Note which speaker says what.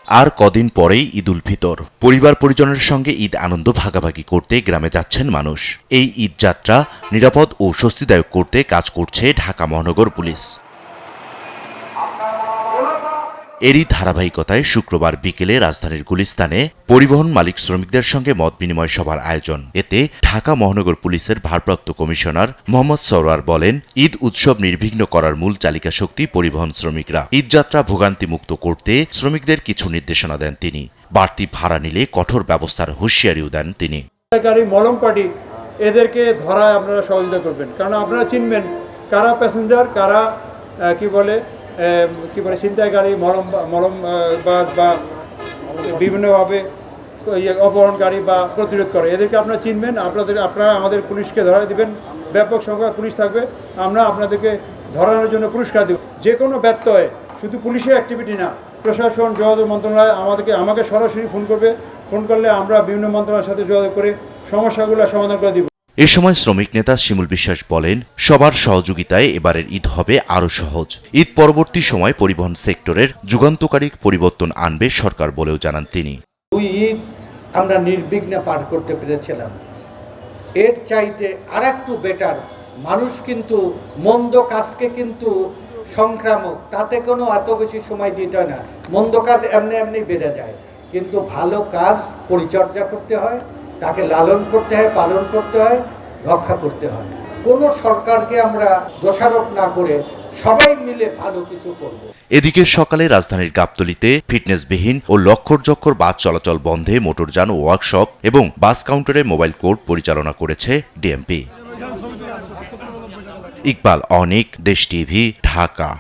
Speaker 1: আর কদিন পরেই ঈদ উল ফিতর। পরিবার পরিজনের সঙ্গে ঈদ আনন্দ ভাগাভাগি করতে গ্রামে যাচ্ছেন মানুষ। এই ঈদ যাত্রা নিরাপদ ও স্বস্তিদায়ক করতে কাজ করছে ঢাকা মহানগর পুলিশ। এরই ধারাবাহিকতায় শুক্রবার বিকেলে রাজধানীর গুলিস্তানে পরিবহন মালিক শ্রমিকদের সঙ্গে মত বিনিময় সভার আয়োজন। এতে ঢাকা মহানগর পুলিশের ভারপ্রাপ্ত কমিশনার মোহাম্মদ সরওয়ার বলেন, ঈদ উৎসব নির্বিঘ্ন করার মূল চালিকা শক্তি পরিবহন শ্রমিকরা। ঈদযাত্রা ভোগান্তিমুক্ত করতে শ্রমিকদের কিছু নির্দেশনা দেন তিনি। বাড়তি ভাড়া নিলে কঠোর ব্যবস্থার হুঁশিয়ারিও দেন তিনি।
Speaker 2: মলম পার্টি এদেরকে ধরায় আপনারা সহযোগিতা করবেন, কারণ আপনারা চিনবেন কারা প্যাসেঞ্জার, কারা কি বলে ছিনতাইকারী, মলম বাস বা বিভিন্নভাবে অপহরণকারী বা প্রতিরোধ করে, এদেরকে আপনারা চিনবেন। আপনারা আমাদের পুলিশকে ধরা দিবেন, ব্যাপক সংখ্যক পুলিশ থাকবে, আমরা আপনাদেরকে ধরানোর জন্য পুরস্কার দেব। যে কোনো ব্যত্যয় শুধু পুলিশের অ্যাক্টিভিটি না, প্রশাসন, যোগাযোগ মন্ত্রণালয় আমাকে সরাসরি ফোন করলে আমরা বিভিন্ন মন্ত্রণালয়ের সাথে যোগাযোগ করে সমস্যাগুলো সমাধান করে দিব।
Speaker 1: এ সময় শ্রমিক নেতা শিমুল বিশ্বাস বলেন, সবার সহযোগিতায় এবারের ঈদ হবে আরও সহজ। ঈদ পরবর্তী সময় পরিবহন সেক্টরের যুগান্তকারী পরিবর্তন আনবে সরকার বলেও জানান তিনি।
Speaker 3: দুই ঈদ আমরা নির্বিঘ্নে পার করতে পেরেছিলাম, এর চাইতে আর একটু বেটার। মানুষ কিন্তু মন্দ কাজকে কিন্তু সংক্রামক, তাতে কোনো এত বেশি সময় দিতে হয় না। মন্দ কাজ এমনি বেড়ে যায়, কিন্তু ভালো কাজ পরিচর্যা করতে হয়, তাকে লালন করতে হয়, পালন করতে হয়, রক্ষা করতে হয়। কোনো সরকারকে আমরা দোষারোপ না করে সবাই মিলে ভালো কিছু করব।
Speaker 1: এদিকে সকালে রাজধানীর গাবতলীতে ফিটনেসবিহীন ও লক্ষ্যর বাস চলাচল বন্ধে মোটরযান ওয়ার্কশপ এবং বাস কাউন্টারে মোবাইল কোর্ট পরিচালনা করেছে ডিএমপি। ইকবাল অনিক, দেশ টিভি, ঢাকা।